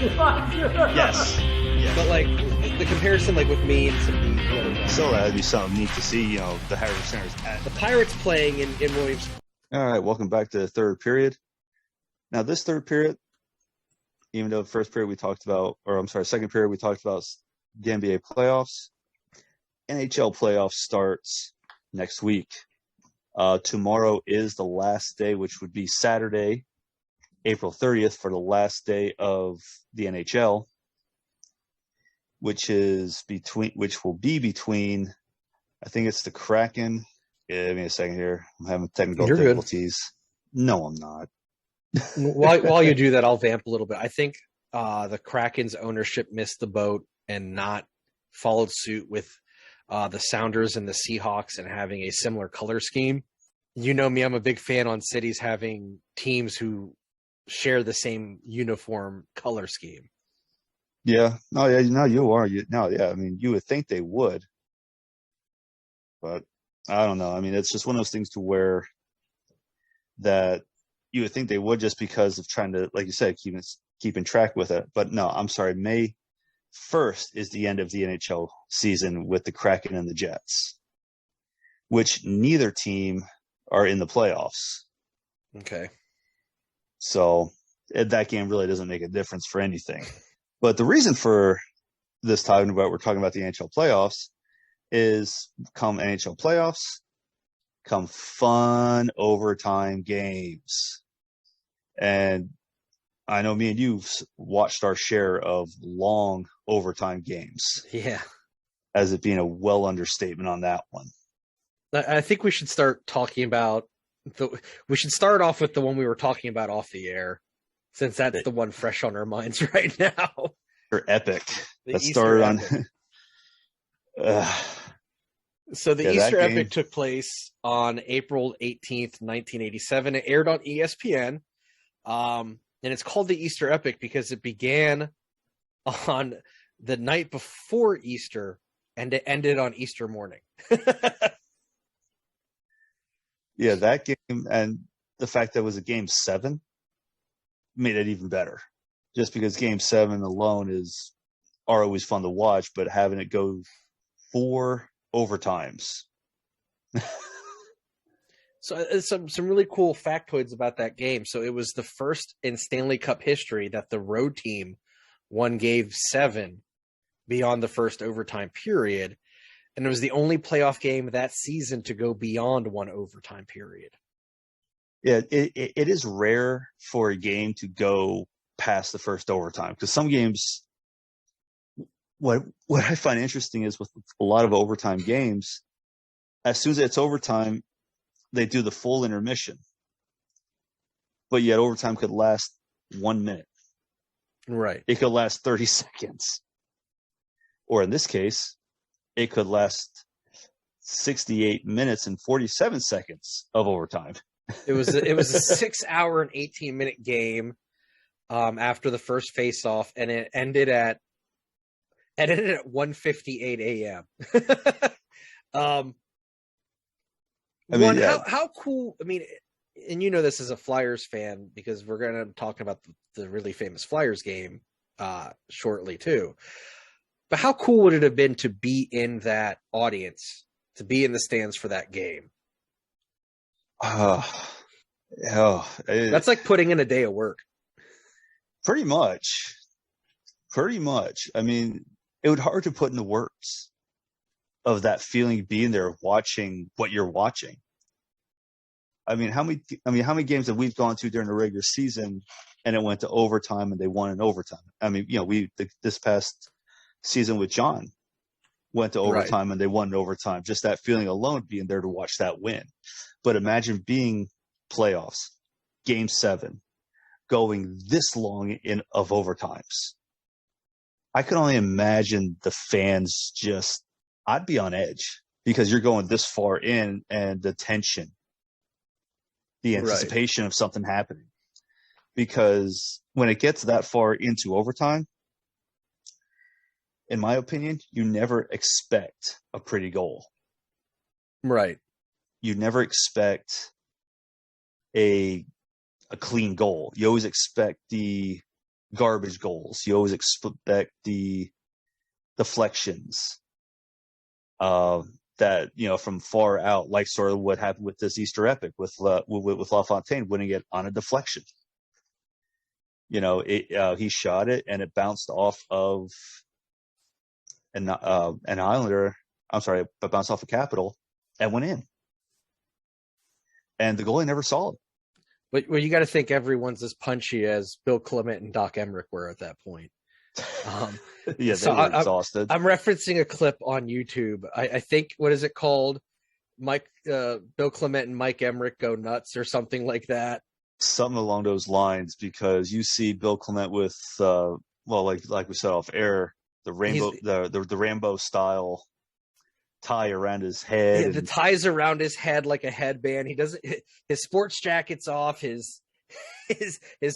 Yes. Yes. But like the comparison, like with me and some of the other guys. So that'd be something neat to see, the Harris Centers The Pirates playing in Williams. All right, welcome back to the third period. Now, this third period, even though the first period we talked about, second period we talked about the NBA playoffs, NHL playoffs starts next week. Tomorrow is the last day, which would be Saturday, April 30th, for the last day of the NHL, which will be between, I think it's the Kraken. Give me a second here. I'm having technical difficulties. Good. No, I'm not. While you do that, I'll vamp a little bit. I think the Kraken's ownership missed the boat and not followed suit with the Sounders and the Seahawks and having a similar color scheme. You know me, I'm a big fan on cities having teams who share the same uniform color scheme. Yeah. No, yeah, no, you are. I mean, you would think they would. But I don't know. I mean, it's just one of those things to where that you would think they would just because of trying to, like you said, keeping track with it. But no, I'm sorry. May 1st is the end of the NHL season with the Kraken and the Jets, which neither team are in the playoffs. Okay. So that game really doesn't make a difference for anything. But the reason for we're talking about the NHL playoffs is come NHL playoffs, come fun overtime games. And I know me and you've watched our share of long overtime games. Yeah. As it being a well understatement on that one. I think we should start talking about we should start off with the one we were talking about off the air, since that's the one fresh on our minds right now. Epic. Let's start on. So the Easter Epic took place on April 18th, 1987. It aired on ESPN. And it's called the Easter Epic because it began on the night before Easter and it ended on Easter morning. Yeah, that game and the fact that it was a game 7 made it even better. Just because game 7 alone are always fun to watch, but having it go 4 overtimes. So some really cool factoids about that game. So it was the first in Stanley Cup history that the road team won game 7 beyond the first overtime period. And it was the only playoff game that season to go beyond one overtime period. Yeah, it is rare for a game to go past the first overtime because some games, what I find interesting is with a lot of overtime games, as soon as it's overtime, they do the full intermission. But yet overtime could last 1 minute. Right. It could last 30 seconds. Or in this case, it could last 68 minutes and 47 seconds of overtime. It was a 6-hour and 18-minute game after the first face-off, and it ended at 1:58 a.m. How cool? I mean, and you know this as a Flyers fan because we're going to talk about the really famous Flyers game shortly too. But how cool would it have been to be in that audience, to be in the stands for that game? That's like putting in a day of work. Pretty much. I mean, it would hard to put in the words of that feeling being there, watching what you're watching. I mean, how many games have we gone to during the regular season and it went to overtime and they won in overtime? I mean, this past season with John went to overtime and they won in overtime. Just that feeling alone, being there to watch that win. But imagine being playoffs, game 7, going this long of overtimes. I can only imagine the fans I'd be on edge because you're going this far in and the tension, the anticipation of something happening. Because when it gets that far into overtime, in my opinion, you never expect a pretty goal. Right. You never expect a clean goal. You always expect the garbage goals. You always expect the deflections that, from far out, like sort of what happened with this Easter epic with LaFontaine winning it on a deflection. He shot it and it bounced off of an Islander. I'm sorry, but bounced off a Capital and went in. And the goalie never saw it. But you got to think everyone's as punchy as Bill Clement and Doc Emmerich were at that point. Yeah, they were exhausted. I'm referencing a clip on YouTube. I think, what is it called? Bill Clement and Mike Emmerich Go Nuts or something like that. Something along those lines, because you see Bill Clement with, like we said off air, the Rambo style tie around his head. Yeah, the tie's around his head like a headband. He doesn't. His sports jacket's off. His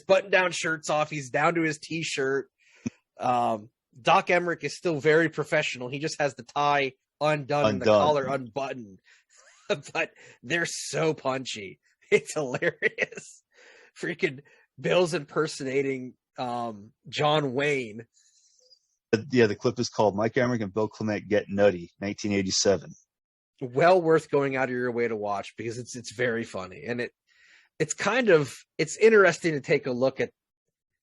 button-down shirt's off. He's down to his t-shirt. Doc Emmerich is still very professional. He just has the tie undone. And the collar unbuttoned. But they're so punchy. It's hilarious. Freaking Bill's impersonating John Wayne. Yeah, the clip is called Mike Emmerich and Bill Clement Get Nutty, 1987. Well worth going out of your way to watch, because it's very funny. And it's interesting to take a look at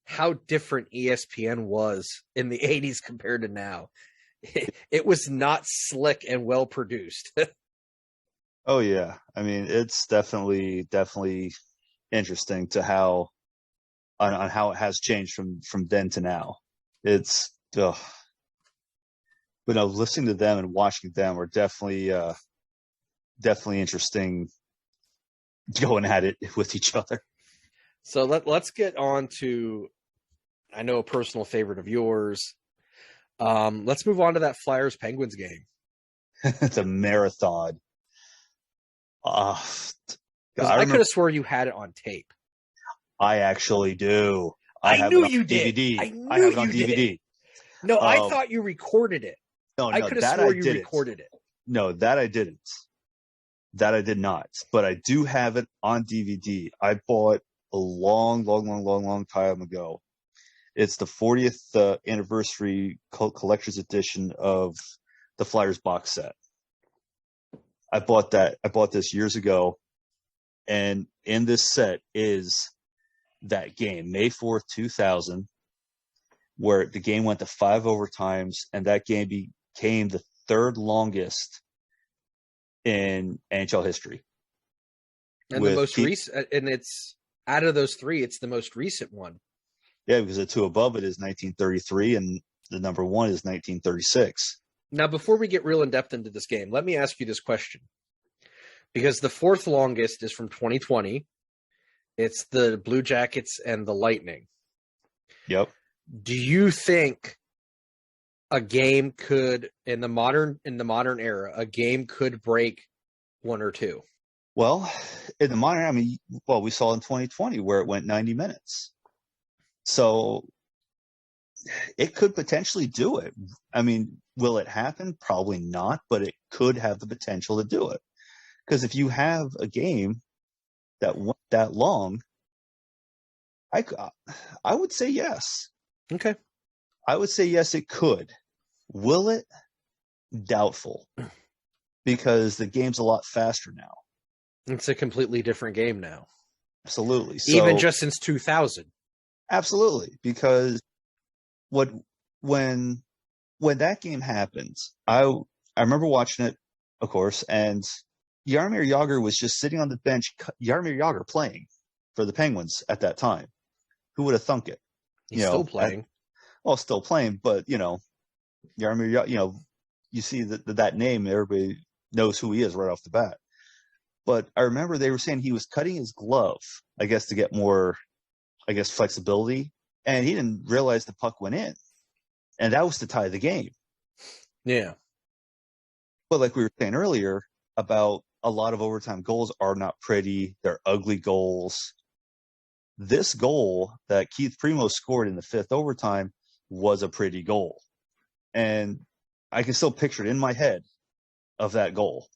how different ESPN was in the 80s compared to now. It was not slick and well produced. Oh yeah. I mean, it's definitely interesting to how it has changed from then to now. It's but listening to them and watching them are definitely interesting, going at it with each other. So let's get on to, I know, a personal favorite of yours. Let's move on to that Flyers Penguins game. It's a marathon. I could have swore you had it on tape. I actually do. I knew you did. DVD. I have it on DVD. No, I thought you recorded it. No, I could have swore you recorded it. No, that I didn't. That I did not. But I do have it on DVD. I bought a long time ago. It's the 40th anniversary collector's edition of the Flyers box set. I bought this years ago, and in this set is that game, May 4th, 2000, where the game went to 5 overtimes, and that game became the third longest in NHL history. And the most recent, and it's out of those 3, it's the most recent one. Yeah, because the 2 above it is 1933, and the number 1 is 1936. Now, before we get real in depth into this game, let me ask you this question. Because the 4th longest is from 2020. It's the Blue Jackets and the Lightning. Yep. Do you think a game could, in the modern era, a game could break 1 or 2? Well, in the modern, we saw in 2020 where it went 90 minutes. So it could potentially do it. I mean, will it happen? Probably not, but it could have the potential to do it. Because if you have a game that went that long, I would say yes. Okay. I would say yes, it could. Will it? Doubtful. Because the game's a lot faster now. It's a completely different game now. Absolutely. Even just since 2000. Absolutely. Because when that game happened, I remember watching it, of course, and Jaromir Jagr was just sitting on the bench. Jaromir Jagr playing for the Penguins at that time. Who would have thunk it? He's still playing. Still playing, but Jaromir, you see that name, everybody knows who he is right off the bat. But I remember they were saying he was cutting his glove, I guess, to get more, flexibility, and he didn't realize the puck went in, and that was to tie the game. Yeah. But like we were saying earlier about a lot of overtime goals are not pretty; they're ugly goals. This goal that Keith Primo scored in the 5th overtime was a pretty goal. And I can still picture it in my head of that goal.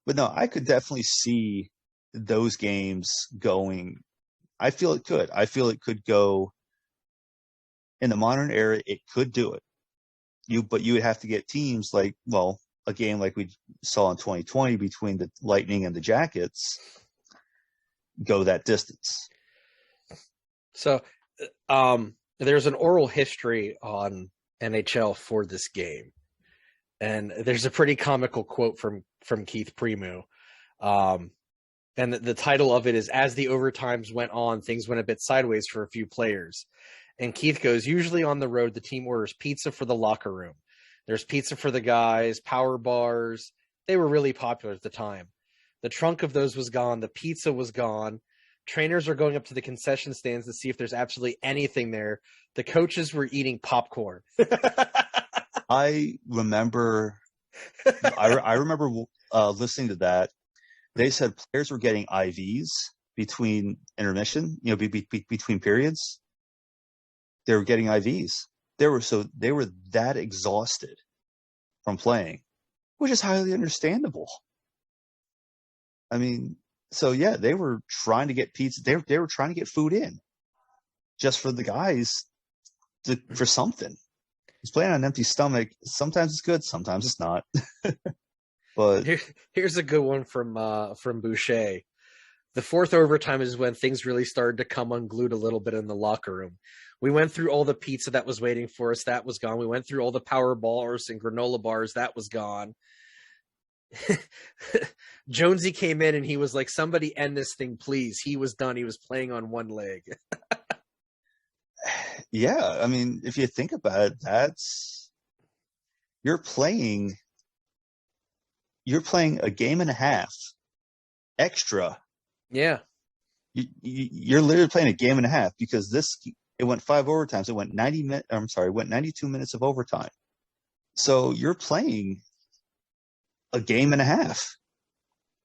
But no, I could definitely see those games going. I feel it could. I feel it could go in the modern era, it could do it. But you would have to get teams like, well, a game like we saw in 2020 between the Lightning and the Jackets go that distance. So, there's an oral history on NHL for this game, and there's a pretty comical quote from Keith Primeau. And the title of it is, "As the overtimes went on, things went a bit sideways for a few players." And Keith goes, "Usually on the road, the team orders pizza for the locker room. There's pizza for the guys, power bars. They were really popular at the time. The trunk of those was gone. The pizza was gone. Trainers are going up to the concession stands to see if there's absolutely anything there. The coaches were eating popcorn." I remember listening to that. They said players were getting IVs between intermission, between periods. They were getting IVs. They were that exhausted from playing, which is highly understandable. I mean, so yeah, they were trying to get pizza. They were trying to get food in, just for the guys, for something. He's playing on an empty stomach. Sometimes it's good, sometimes it's not. But here's a good one from Boucher. "The fourth overtime is when things really started to come unglued a little bit in the locker room. We went through all the pizza that was waiting for us. That was gone. We went through all the power bars and granola bars. That was gone. Jonesy came in and he was like, 'Somebody end this thing, please.' He was done. He was playing on one leg." yeah, I mean, if you think about it, you're playing a game and a half extra. Yeah. You're literally playing a game and a half, because it went 5 overtimes. It went 92 minutes of overtime. So you're playing a game and a half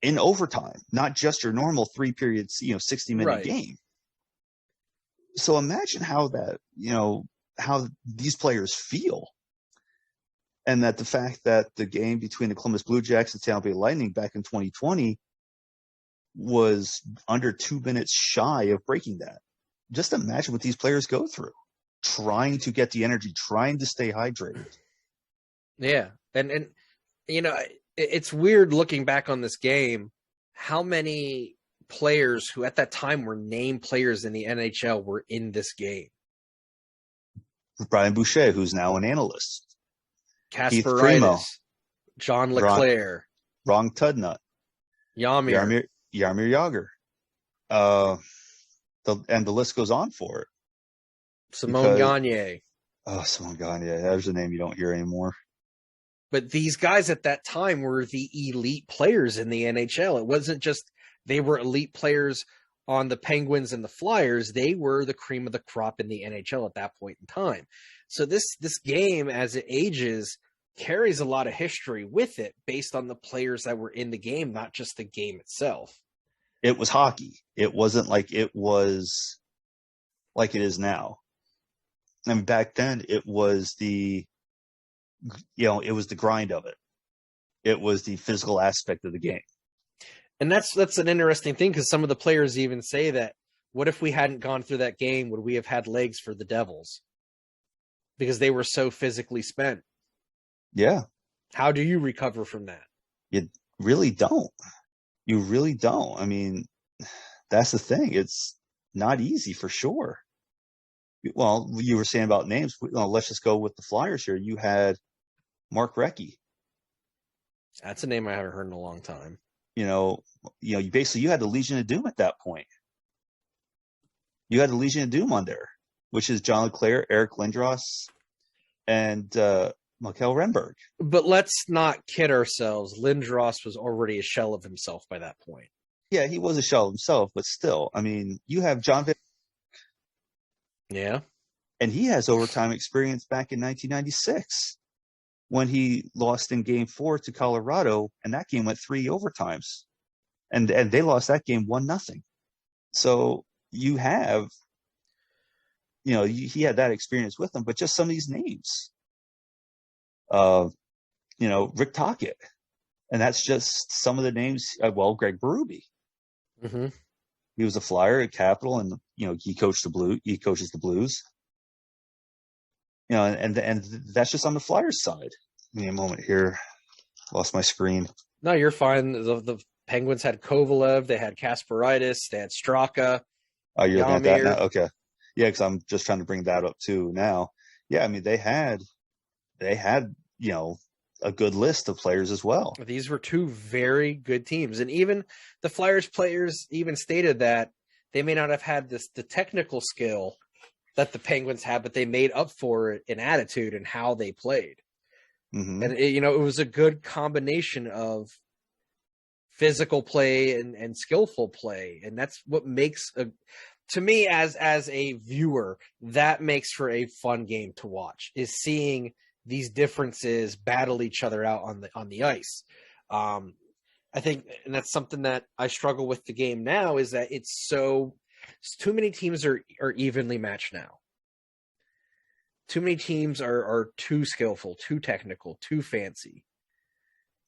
in overtime, not just your normal 3 periods, 60-minute game. So imagine how how these players feel. And that the fact that the game between the Columbus Blue Jackets and Tampa Bay Lightning back in 2020 was under 2 minutes shy of breaking that. Just imagine what these players go through, trying to get the energy, trying to stay hydrated. Yeah. And it's weird looking back on this game, how many players who at that time were named players in the NHL were in this game. Brian Boucher, who's now an analyst. Kasparaitis, John LeClaire, Ron Tudnut, Jaromir Jagr. And the list goes on for it. Simone Gagne. Oh, Simone Gagne. There's a name you don't hear anymore. But these guys at that time were the elite players in the NHL. It wasn't just they were elite players on the Penguins and the Flyers. They were the cream of the crop in the NHL at that point in time. So this game, as it ages, carries a lot of history with it based on the players that were in the game, not just the game itself. It was hockey. It wasn't like it was like it is now. I mean, back then it was it was the grind of it. It was the physical aspect of the game. And that's an interesting thing, because some of the players even say that, what if we hadn't gone through that game? Would we have had legs for the Devils? Because they were so physically spent. Yeah. How do you recover from that? You really don't. You really don't. I mean, that's the thing. It's not easy for sure. Well, you were saying about names. Let's just go with the Flyers here. You had Mark Recchi. That's a name I haven't heard in a long time. You basically you had the Legion of Doom at that point. You had the Legion of Doom on there, which is John LeClaire, Eric Lindros, and Mikael Renberg. But let's not kid ourselves. Lindros was already a shell of himself by that point. Yeah, he was a shell of himself, but still, I mean, you have John Van. Yeah. And he has overtime experience back in 1996 when he lost in Game 4 to Colorado, and that game went 3 overtimes. And they lost that game 1-0. So you have, he had that experience with him, but just some of these names. Rick Tocchet. And that's just some of the names. Greg Berube. Mm-hmm. He was a Flyer at Capital, and he coaches the Blues. and that's just on the Flyers side. Give me a moment here. Lost my screen. No, you're fine. The Penguins had Kovalev, they had Kasparaitis, they had Straka. Oh, you're looking at that now? Yamir. Okay. Yeah, because I'm just trying to bring that up too now. Yeah, I mean they had a good list of players as well. These were two very good teams, and even the Flyers players even stated that they may not have had the technical skill that the Penguins had, but they made up for it in attitude and how they played. Mm-hmm. And it was a good combination of physical play and skillful play, and that's what makes to me as a viewer, that makes for a fun game to watch, is seeing these differences battle each other out on the ice. I think, and that's something that I struggle with the game now, is that it's too many teams are evenly matched now. Too many teams are too skillful, too technical, too fancy.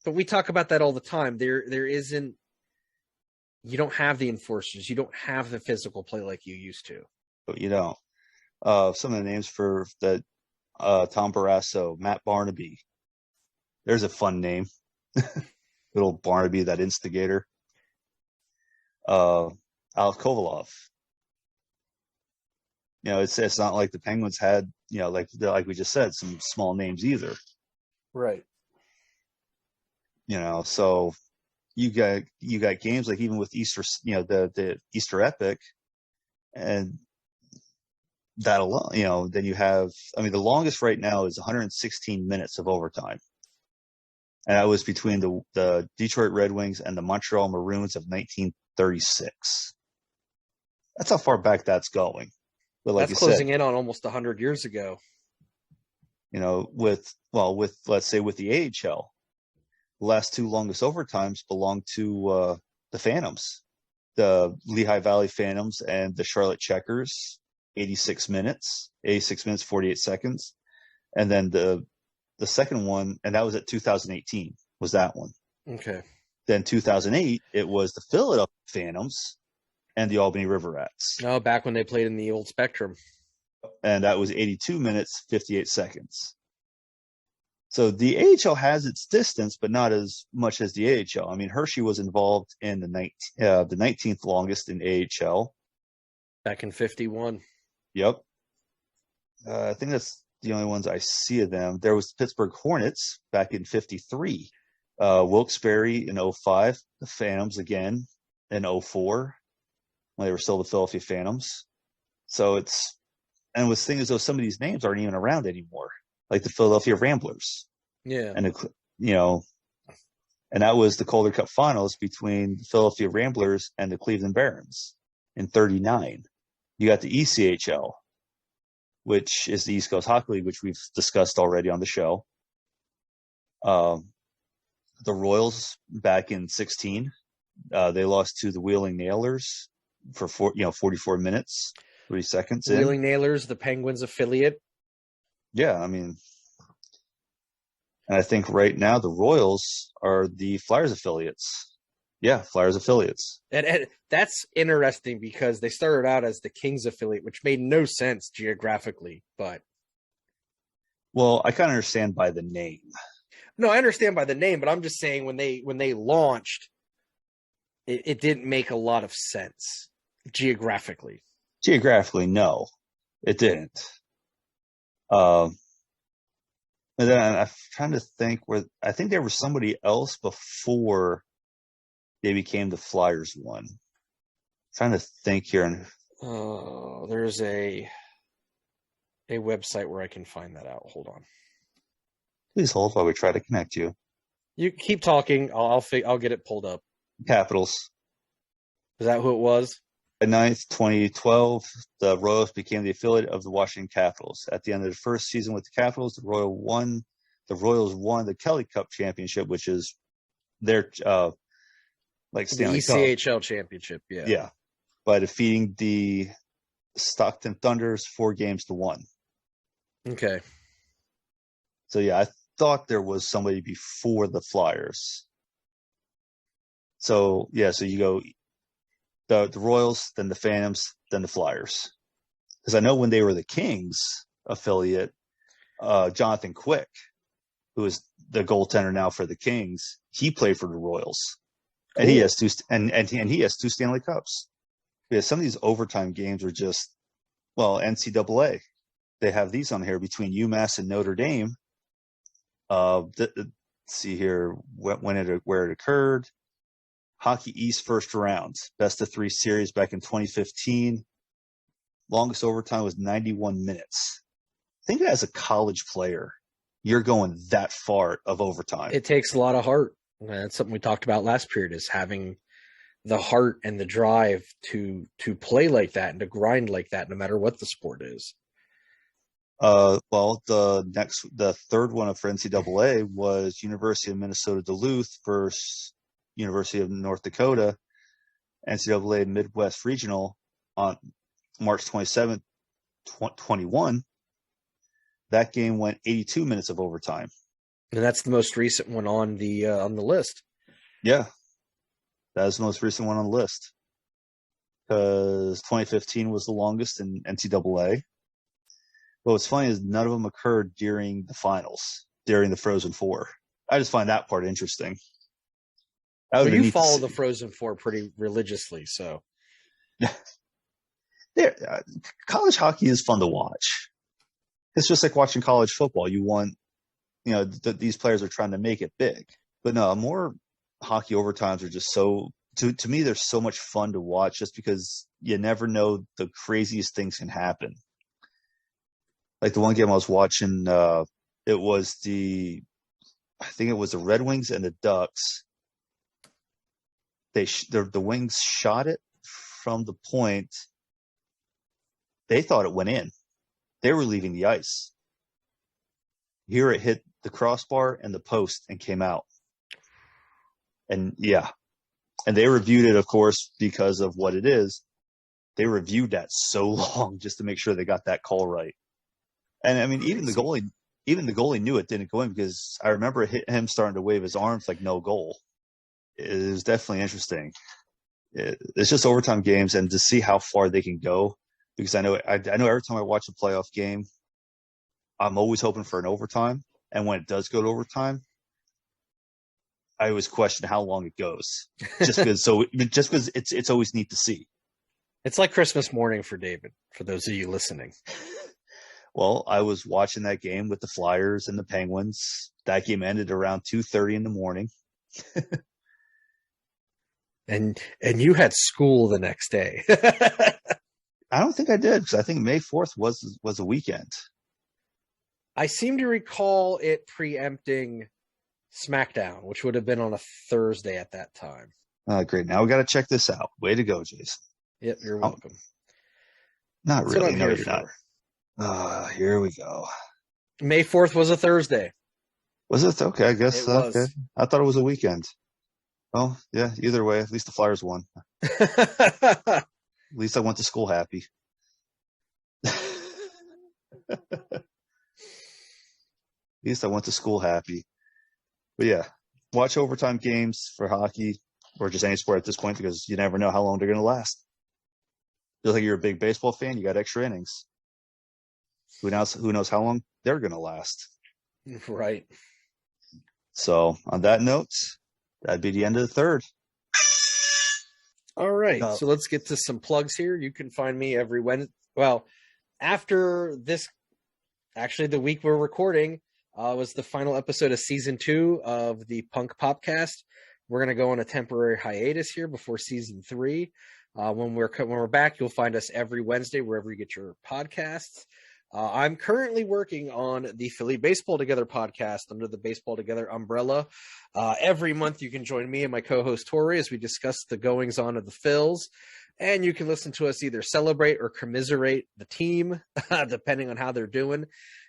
But we talk about that all the time. There isn't. You don't have the enforcers. You don't have the physical play like you used to. But you don't. Some of the names for that: Tom Barrasso, Matt Barnaby. There's a fun name. Little Barnaby, that instigator. Alex Kovalov. It's not like the Penguins had, like we just said, some small names either. Right. So you got games like even with Easter, the Easter Epic, and that alone, then you have, the longest right now is 116 minutes of overtime. And that was between the Detroit Red Wings and the Montreal Maroons of 1936. That's how far back that's going. But like that's you closing said, in on almost 100 years ago. With let's say with the AHL, the last two longest overtimes belong to the Phantoms, the Lehigh Valley Phantoms and the Charlotte Checkers, 86 minutes, 48 seconds. And then the second one, and that was at 2018, was that one. Okay. Then 2008, it was the Philadelphia Phantoms and the Albany River Rats. Oh, back when they played in the old Spectrum. And that was 82 minutes, 58 seconds. So the AHL has its distance, but not as much as the AHL. Hershey was involved in the 19th longest in AHL. Back in 51. Yep. I think that's the only ones I see of them. There was the Pittsburgh Hornets back in 53. Wilkes-Barre in 05. The Phantoms again in 04. When they were still the Philadelphia Phantoms. So and what's the thing is, though, some of these names aren't even around anymore, like the Philadelphia Ramblers. Yeah. And, and that was the Calder Cup Finals between the Philadelphia Ramblers and the Cleveland Barons in 39. You got the ECHL, which is the East Coast Hockey League, which we've discussed already on the show. The Royals back in 16, they lost to the Wheeling Nailers for 44 minutes, 30 seconds. Wheeling Nailers, the Penguins affiliate. Yeah, and I think right now the Royals are the Flyers affiliates. Yeah, Flyers affiliates. And that's interesting because they started out as the Kings affiliate, which made no sense geographically, but. Well, I kind of understand by the name. No, I understand by the name, but I'm just saying when they launched, it didn't make a lot of sense geographically. Geographically, no, it didn't. And then I'm trying to think I think there was somebody else before they became the Flyers one. I'm trying to think here. There's a website where I can find that out. Hold on. Please hold while we try to connect you. You keep talking. I'll get it pulled up. Capitals. Is that who it was? At 9th, 2012, the Royals became the affiliate of the Washington Capitals. At the end of the first season with the Capitals, the Royals won the Kelly Cup Championship, which is their Stanley Cup. The ECHL Championship, yeah. Yeah, by defeating the Stockton Thunders 4-1. Okay. So, yeah, I thought there was somebody before the Flyers. So, yeah, so you go the Royals, then the Phantoms, then the Flyers. Because I know when they were the Kings affiliate, Jonathan Quick, who is the goaltender now for the Kings, he played for the Royals, and Cool. he has two he has two Stanley Cups. Yeah, some of these overtime games are just, well, NCAA. They have these on here between UMass and Notre Dame. Let's see here where it occurred. Hockey East first round, best of 3 series back in 2015. Longest overtime was 91 minutes. Think as a college player, you're going that far of overtime. It takes a lot of heart. That's something we talked about last period, is having the heart and the drive to play like that and to grind like that, no matter what the sport is. Well, the third one for NCAA was University of Minnesota Duluth versus University of North Dakota, NCAA Midwest Regional on March 27th, 21. That game went 82 minutes of overtime. And that's the most recent one on the list. Yeah. That is the most recent one on the list. Because 2015 was the longest in NCAA. But what's funny is none of them occurred during the finals, during the Frozen Four. I just find that part interesting. Well, you follow the Frozen Four pretty religiously, so. College hockey is fun to watch. It's just like watching college football. You want, these players are trying to make it big. But no, more hockey overtimes are just so, to me, they're so much fun to watch just because you never know, the craziest things can happen. Like the one game I was watching, it was the Red Wings and the Ducks. The Wings shot it from the point. They thought it went in. They were leaving the ice. Here it hit the crossbar and the post and came out. And yeah. And they reviewed it, of course, because of what it is. They reviewed that so long just to make sure they got that call right. And I mean, even the goalie knew it didn't go in, because I remember him starting to wave his arms like no goal. It was definitely interesting. It's just overtime games, and to see how far they can go, because I know every time I watch a playoff game, I'm always hoping for an overtime. And when it does go to overtime, I always question how long it goes, just because it's always neat to see. It's like Christmas morning for David, for those of you listening. Well, I was watching that game with the Flyers and the Penguins. That game ended around 2:30 in the morning. And you had school the next day. I don't think I did, because I think May 4th was a weekend. I seem to recall it preempting SmackDown, which would have been on a Thursday at that time. Great. Now we got to check this out. Way to go, Jason. Yep, you're welcome. Not That's really. what I'm No, here you're for. not. Here we go. May 4th was a Thursday. Was it? Okay, I guess. It was. Okay. I thought it was a weekend. Well, yeah, either way, at least the Flyers won. At least I went to school happy. At least I went to school happy. But yeah, watch overtime games for hockey or just any sport at this point, because you never know how long they're going to last. Just like you're a big baseball fan, you got extra innings. Who knows how long they're going to last. Right. So on that note, that'd be the end of the third. All right. So let's get to some plugs here. You can find me every Wednesday. Well, after this, actually the week we're recording was the final episode of season 2 of the Punk Popcast. We're going to go on a temporary hiatus here before season 3. When we're back, you'll find us every Wednesday, wherever you get your podcasts. I'm currently working on the Philly Baseball Together podcast under the Baseball Together umbrella. Every month you can join me and my co-host Tori as we discuss the goings on of the Phils. And you can listen to us either celebrate or commiserate the team, depending on how they're doing.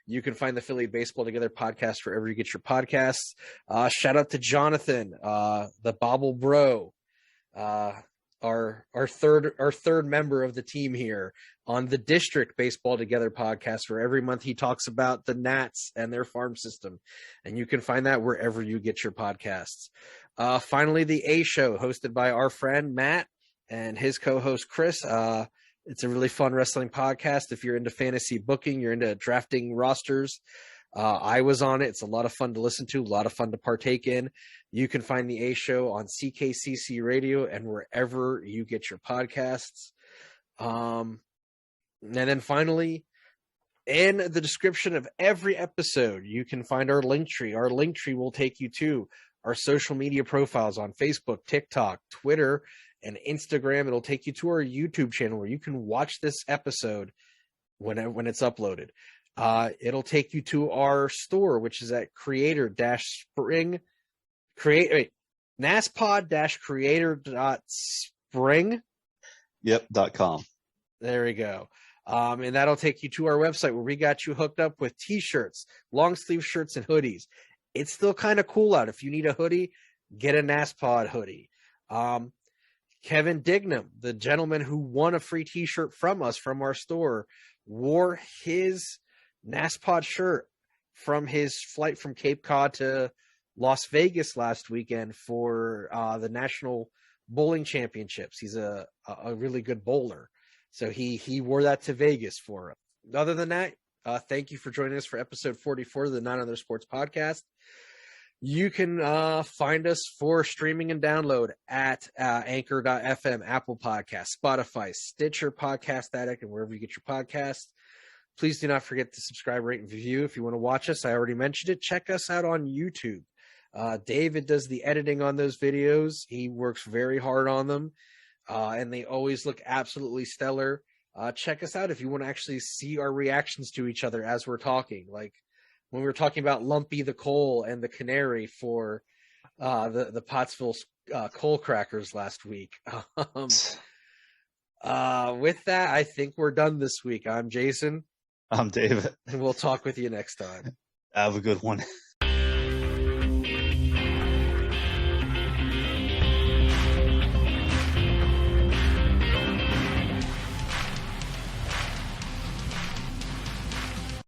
You can find the Philly Baseball Together podcast wherever you get your podcasts. Shout out to Jonathan, the Bobble Bro, our third member of the team here on the District Baseball Together podcast, where every month he talks about the Nats and their farm system. And you can find that wherever you get your podcasts. Finally, the A Show, hosted by our friend Matt and his co-host Chris. It's a really fun wrestling podcast. If you're into fantasy booking, you're into drafting rosters, I was on it. It's a lot of fun to listen to, a lot of fun to partake in. You can find the A Show on CKCC Radio and wherever you get your podcasts. And then finally, in the description of every episode, you can find our link tree. Our link tree will take you to our social media profiles on Facebook, TikTok, Twitter, and Instagram. It'll take you to our YouTube channel where you can watch this episode when it's uploaded. It'll take you to our store, which is at naspod-creator.spring. Yep, .com. There we go. And that'll take you to our website where we got you hooked up with t-shirts, long sleeve shirts, and hoodies. It's still kind of cool out. If you need a hoodie, get a NASPOD hoodie. Kevin Dignam, the gentleman who won a free t-shirt from us from our store, wore his NASPOD shirt from his flight from Cape Cod to Las Vegas last weekend for the National Bowling Championships. He's a really good bowler. So he wore that to Vegas for us. Other than that, thank you for joining us for episode 44 of the Nine Other Sports Podcast. You can find us for streaming and download at Anchor.fm, Apple Podcasts, Spotify, Stitcher, Podcast Addict, and wherever you get your podcasts. Please do not forget to subscribe, rate, and review. If you want to watch us, I already mentioned it. Check us out on YouTube. David does the editing on those videos. He works very hard on them, and they always look absolutely stellar. Check us out if you want to actually see our reactions to each other as we're talking. Like when we were talking about Lumpy the Coal and the Canary for the Pottsville coal crackers last week. With that, I think we're done this week. I'm Jason. I'm David. And we'll talk with you next time. Have a good one.